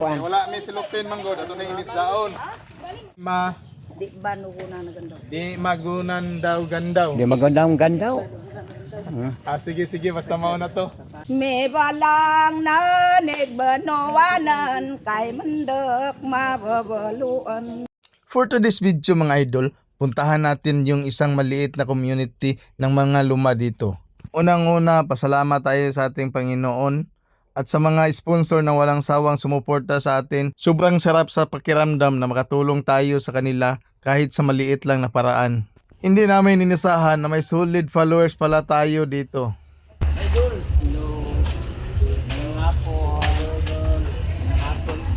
Wala may silupin manggod ato na inis daon. Di ba nugunan na ganda? Di magunan daw gandaw. Di magandang gandaw. Sige sige basta mao na to. May balang na nagbanowanan kay mandek mababaluan. For today's video mga idol, puntahan natin yung isang maliit na community ng mga luma dito. Unang-una, pasalamat tayo sa ating Panginoon at sa mga sponsor na walang sawang sumuporta sa atin. Sobrang sarap sa pakiramdam na makatulong tayo sa kanila kahit sa maliit lang na paraan. Hindi namin inisahan na may solid followers pala tayo dito. Idol, hello. Ngayong hapon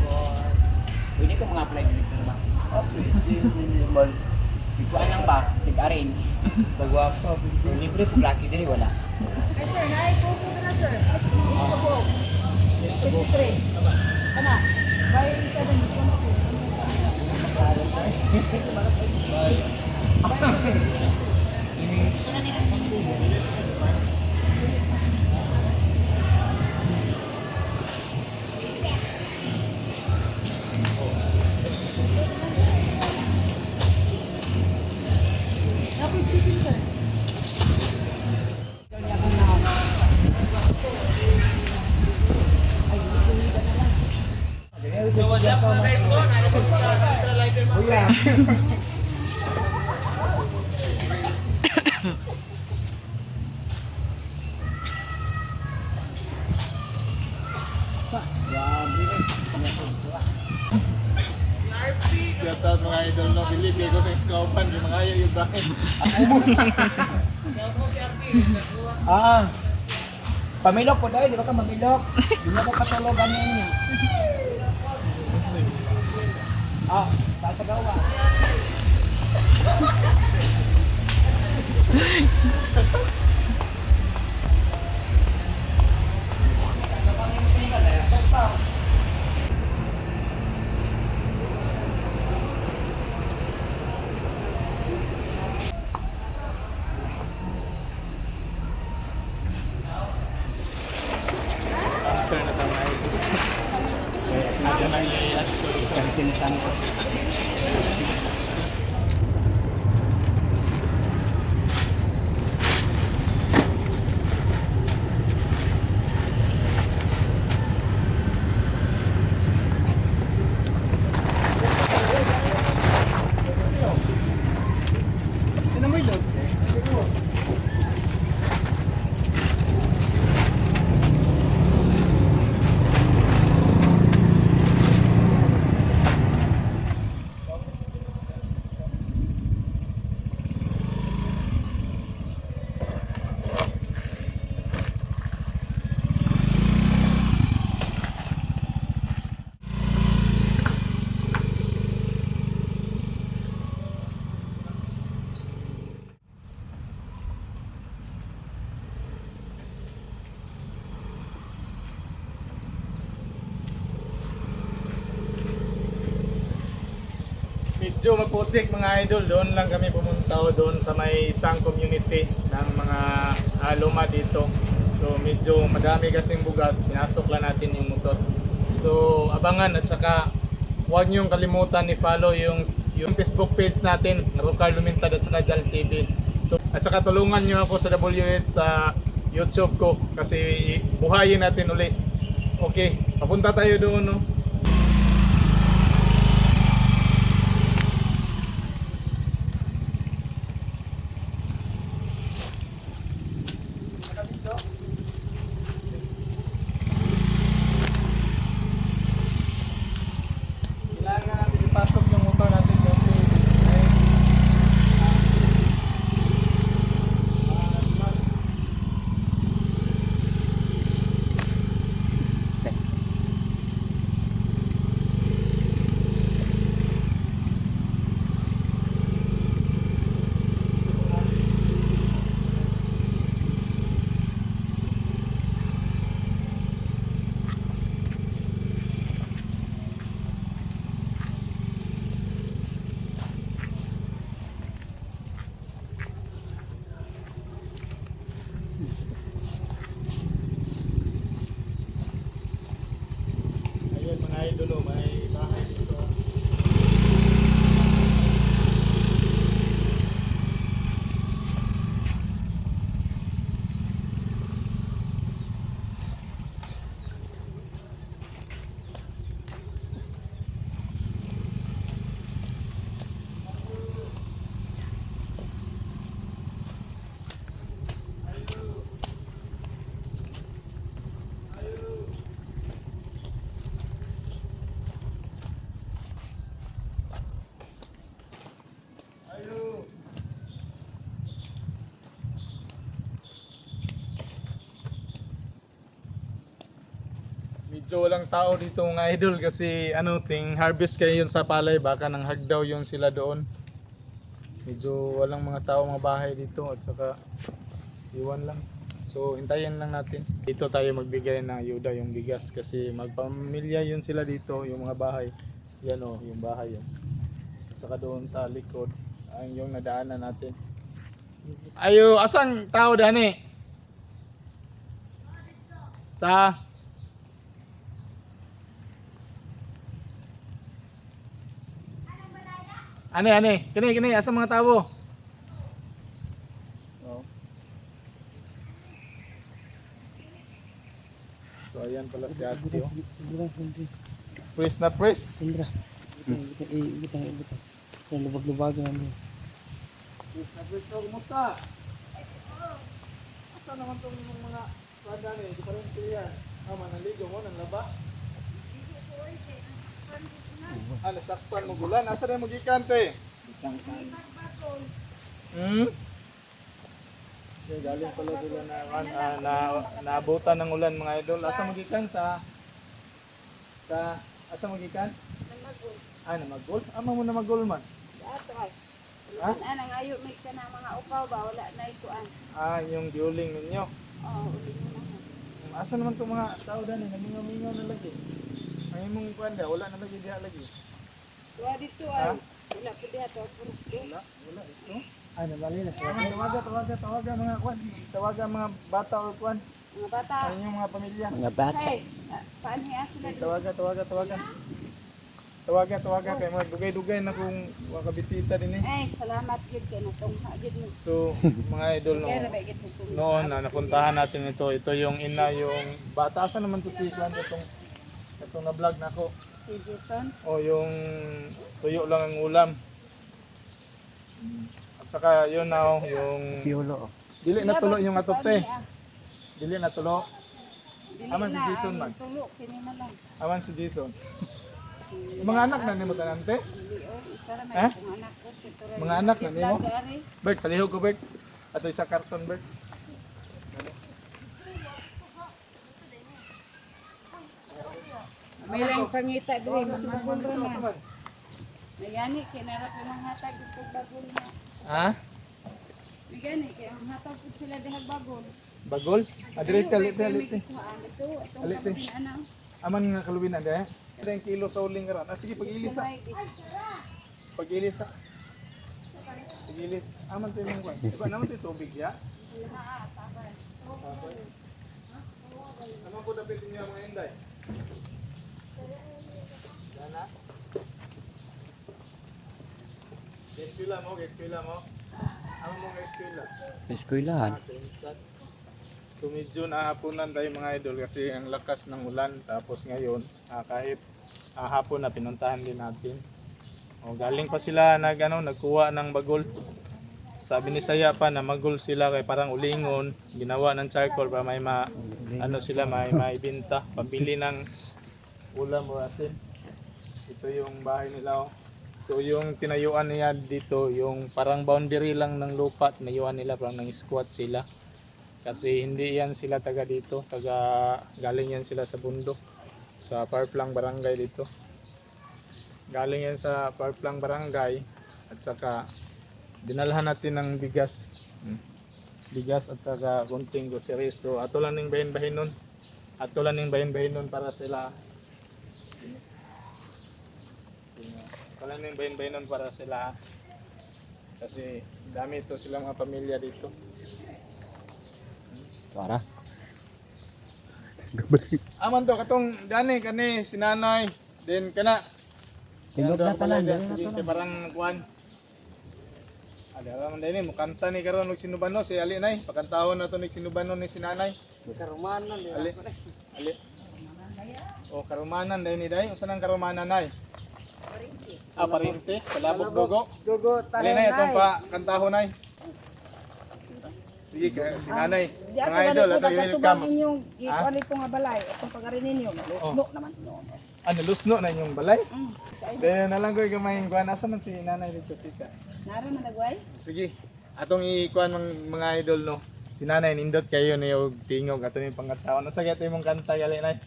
po. Pwede ka mga apply dito ba? Pwede. Ikuan lang ba? Tig-arrange. Sa guwapo. Libre po laki diri wala. Ay sir, naikupo na sir. Ikupo. 53. Ano? By 7. Shout out mga idol no Philip ko sa kauban yung mga ayo yung bakit. Pamilok po dahil, di ba ka mamilok? Di ba ka katulugan niya? Sasagawa. Medyo maputik mga idol, doon lang kami pumunta doon sa may isang community ng mga luma dito. So medyo madami kasing bugas, pinasok lang natin yung motor. So abangan at saka huwag niyong kalimutan i-follow yung Facebook page natin, Rocar Lumintad at saka Jal TV. So, at saka tulungan niyo ako sa WH sa YouTube ko kasi buhayin natin ulit. Okay, papunta tayo doon no. Kailangan natin ipasok yung motor natin kasi medyo walang tao dito mga idol kasi ano ting harvest kayo yun sa palay baka nang hagdaw yung sila doon. Medyo walang mga tao mga bahay dito at saka iwan lang. So hintayin lang natin. Dito tayo magbigay ng ayuda yung bigas kasi magpamilya yun sila dito yung mga bahay. Yan o yung bahay yun. At saka doon sa likod ang yung nadaanan natin. Ayo asang tao dani? Sa Ane, kini asa mga tao? Oh. So ayan pala si Ate. Oh. Press na press. Sandra. Ibutang. Yan, lubag-lubagan namin. Press na press. So, kumusta? Asa naman itong mga sada ni? Di pa rin siya. Naligo mo, nanlaba? Nasakpan mo gulan. Asa rin magikan te? Okay, galing pala gulan na naabutan ng ulan mga idol. Asa magikan sa asa magikan? Namagol? Ama mo na magol man. Ato ay. Ha? Anang ayo may ka na mga upaw ba wala na ikuan. Yung dueling ninyo. Oh, uli mo na. Asa naman itong mga tao dani? Namingaw-mingaw na lagi. Ang imong kuanda, wala na lagi diha lagi. Tuwa dito Ha? ay. Wala po diha to puro. Wala ito. Nabali na siya. Tawaga mga kwan. Tawaga mga bata or kwan. Mga bata. Ang inyong mga pamilya. Mga bata. Hey, paanhiya sila dito. Tawaga kay mga dugay-dugay na kung wakabisita din eh. Ay, salamat gid kay natong gid mo. So, mga idol no. Kaya ba gid mo. Noon na napuntahan natin ito. Ito yung ina yung bata sa naman tutiklan itong na-vlog na ako. Si Jason. O yung tuyo lang ang ulam. At saka yun na yung Piolo. dili na tulo yung atop te. Dili na tulo. Dili Aman si na, Jason ang man. Tulo kini na lang. Awan si Jason. Yung mga anak na nimo tanante. Dili oh, isa ra Ha? may mga anak ko. Mga anak na nimo? Bert, palihog ko Bert. Ato isa karton Bert. May lang pangita diri magul ra man. May gani kinarap yung hatag ito bagol na. Ha? May gani kay ang hatag pud sila dihag bagol. Bagol? Adire Ayun, talit may talit. ito Alit, eh. ano. Aman nga kaluwin na deh. Ilang kilo sa uling karon. Sige pag-ilis sa. Pag-ilis sa. Pag-ilis. Aman tayo mong kwan. Iba naman tayo tubig ya. Ano po dapat niya mga inday? Dana? Eskwela mo? Ano mo nga eskwela? Eskwelahan. Sa Insat. So medyo nahapunan tayo mga idol kasi ang lakas ng ulan tapos ngayon kahit hapon na pinuntahan din natin. Galing pa sila nagkuha ng bagol. Sabi ni Saya pa na magol sila kay parang ulingon, ginawa ng charcoal para may sila may maibenta, pambili ng ulam o asin. Ito yung bahay nila. So yung tinayuan niya dito, yung parang boundary lang ng lupa, tinayuan nila parang nang squat sila. Kasi hindi yan sila taga dito, galing yan sila sa bundok, sa Parplang Barangay dito. Galing yan sa Parplang Barangay at saka dinalhan natin ng bigas. Bigas at saka kunting groceries. So ato lang ning bahin-bahin nun. Ato lang ning bahin-bahin nun para sila. Ato lang ning bahin-bahin nun para sila. Kasi dami ito silang mga pamilya dito. Para. Aman to katong kani sinanay then kana Tingog na tanan. sige kay parang kuan ada man dai ni mukanta ni karon og sinubano si Ali nay pakantahon na to ni sinubano ni sinanay Karumanan. Ali o karumanan dai ni dai unsa nang karumanan nay parinti palabog dugo Ali nay atong pa kantahon nay sige sinanay Di ato mga idol ato ganito welcome inyong ikuan ito nga balay atong pagarin ninyo. No naman no. lusno na inyong balay Mm. Dahil na lang ko gamay kuan asa man si nanay dito tikas. Nara man nagway? Sige. Atong ikuan mga idol no. Si nanay nindot kayo ni og tingog ato ni pangataon. Sa gyud imong kanta gali nay.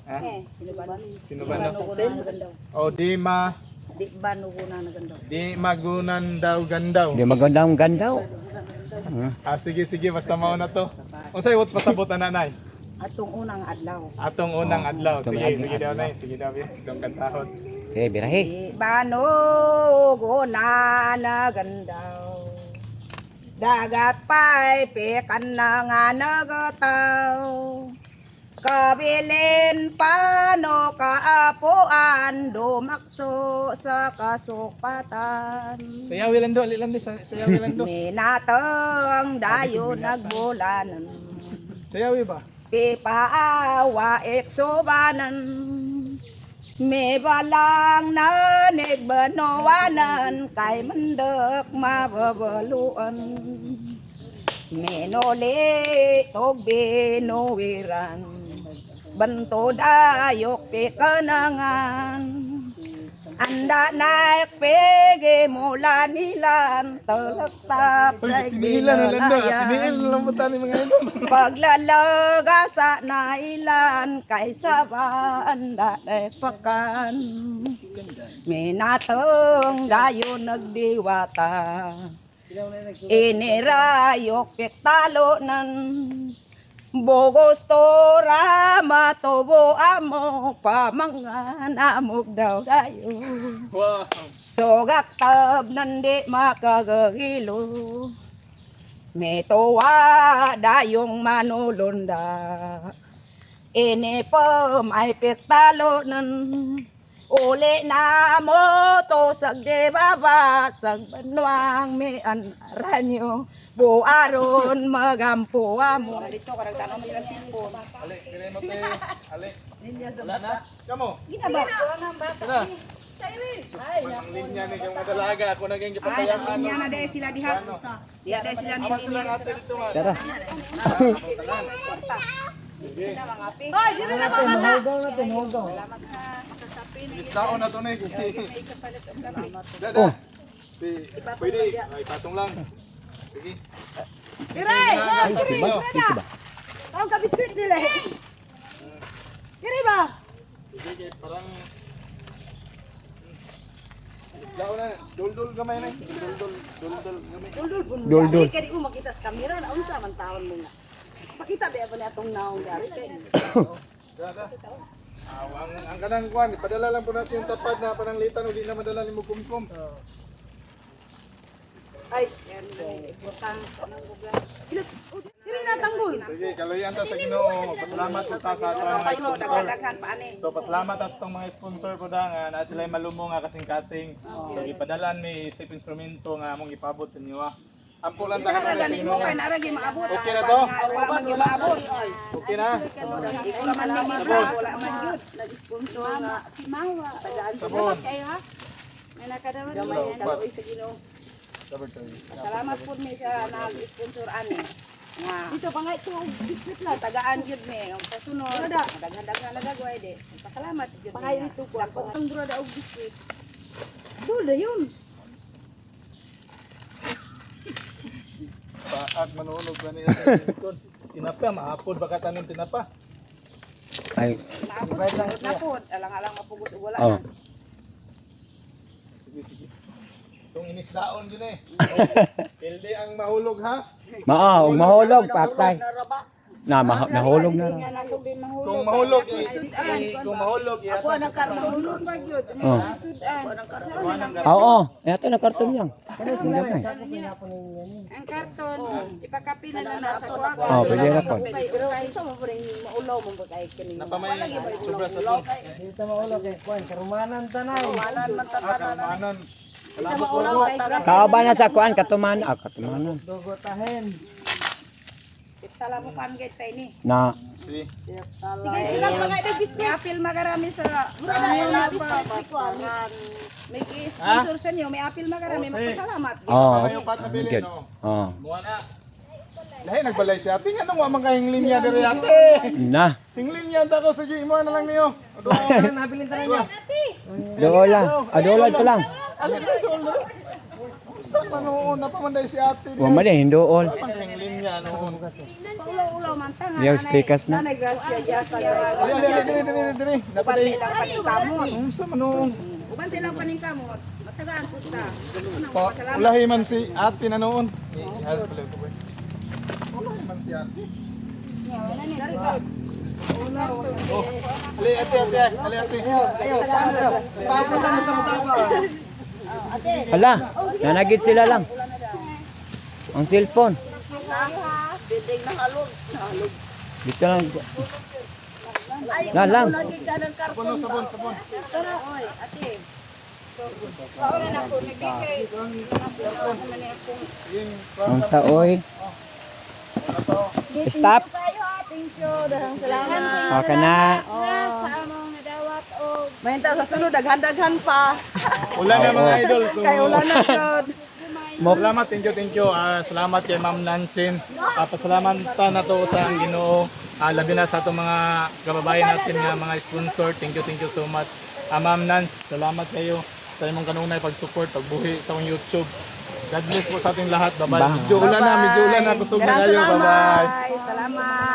Ha? Sino ba? Sino ba no? Nagandaw. O di Di ba nuguna nagandaw? di magunan daw gandaw. Di magandang gandaw. Sige basta mao na to. Unsay wat pasabot na nanay? Atong unang adlaw. Atong unang adlaw. atong Sige unang daw adlaw. nay. Sige daw itong kantahon. Sige, birahe. Di ba nuguna nagandaw? Dagat pa'y pekan na nga nagataw. Kabilin pano kaapuan, dumakso sa kasukpatan. Sayawi lang do, lilam di sayawi lang do. Minatang dayo nagbulanan, Sayawi ba? pipaawa iksubanan. May balang nanig banawanan, kay mandek mababaluan. Minuli tog binuwiran, banto dayok pikanangan. Anda naik pege mula nilan, telektap naik Tinihilan na lang do. binalayan. Tinihil lang mo tani mga idol. Paglalaga sa nailan, kay saba anda naik pakan. Minatong dayo nagdiwata, inirayok piktalo nan. Bogos to rama tobo amo, pamangan amog daw dayo. Wow. Sogak tab nandi makagagilo, may tuwa dayong manulunda. Inipom ay piktalo nan, uli na mo to sagde baba, sag banwang may anranyo, buaron magampuwa mo. Dito karang tanong mo sila sipon. Ale, dire mo te. Ale. Wala na. Kamo. Ginaba, ang bata. Sana. Ay, Ang linya ni kang madalaga ako naging ay, gipatayan niya na dahil sila diha. Diha dahil sila Aman sila nga ate dito nga. Tara. Sige. Ay, yun na naman mata. Listaon na to na. Dada. Si pwede ay patong lang. Sige. Dire, Ay, si Mag. Dito ba? ang kabiskuit nila. Dire ba? Sige, parang listaon na. Dul-dul gamay na. Dul-dul gamay. Dul-dul. Kaya di mo makita sa kamera na unsa man taon mo na. Pakita ba ba natong naong dari kay. Dada. Ang kanang kuan, padala lang po natin yung tapad na pananglitan o di na madala ni mo kumkum. Ay, yan butang nang buga. Dire na tanggol. Sige, kaloyan ta sa Ginoo. Pasalamat po ta sa ato mga Paano sponsor. daghan pa ani. So pasalamat ta sa itong mga sponsor ko da nga na sila malumo nga kasing-kasing. So ipadalan mi sa instrumento nga among ipabot sa inyo. Ampo lang ta Para sa ganin Ginoo. mo kay naragi maabot. Okay na to? Wala man gyud maabot. Okay na. Wala man wala man gyud nag-sponsor nga. Mawa. Tagaan sa Sabon. Kayo ha? May nakadawan gamay mo yan. na sa Ginoo. Sabar tayo. Salamat po mi sa nag-sponsor ani. Nga. Dito pa nga ito. Biscuit lang, tagaan yun me. Ang pasunod, daghan-daghan na gagawin de. Pasalamat yun me. Pangay dito ko. Dako tong dura daog biscuit. Dula yun. Paat manunog ba niya sa likod. Tinapa, maapod baka tanim tinapa. Ay, Naapot, napod. Alang-alang mapugot ug wala oh. na. Sige. Itong inisdaon din eh. Pildi ang mahulog ha. Mao, og mahulog patay. Na nahulog na. Yan ako din mahulog. Kung mahulog kung mahulog Ako ang kartulog pa gyud. Oh. Oo, eto na karton lang. Ang karton, ipakapi na lang nasa kuwak. Oh, pwede na po. Pero isa mo pa rin maulaw mo ba kay kini. napamay sobra sa to. Walan man tatanan. Kamanan. Salamat po. Maulaw kay Kaaba na sa kuan katuman, katumanan. Tala mo kan gate kay ni. Na Si. Sige sila mga ibig biscuit. Apil magarami sa may sponsor sa inyo, may apil magarami, magpasalamat. oh. Kayo pat na bilin Good. no. Oh. Muha na. Lahi nagbalay si ate nga nung wa man kayong linya diri ate. Na. Tingling niya ta ko sige imo na lang niyo. Dola. Adola ito lang. Sa manoon na pamanday si ate. Wa man din hindool. Linya noon. Ulaw-ulaw man ta nga. Diyaw speakers na. Nanay Gracia diya sa Dili. Uban Dapat ay. silang paningkamot. Sa manoon. Uban silang paningkamot. Matagaan po ta. Ulahi man si ate na noon. Ulahi man si ate. Ali ate. Ali ate. Hala, nanagit sila lang. Ang cellphone. Biding na halog. Dito lang. Lang. Sabon. Oy, ate. Ang saoy. Stop. Thank you. Daghang salamat. Okay na. Sa among nadawat og Mahinta sa sunod daghan-daghan pa. Wala na mga idol. So, Kay ulan na jud. salamat, thank you. Salamat kay Ma'am Nancin. Pasalamatan na to sa ang Ginoo. Labi na sa itong mga kababayan natin nga mga sponsor. Thank you so much. Ma'am Nance, salamat kayo sa imong kanunay pag-support, pagbuhi sa akong YouTube. God bless po sa ating lahat. Bye-bye. Medyo ulan na. Kusog na Daghang kayo. Bye-bye. salamat. Salamat.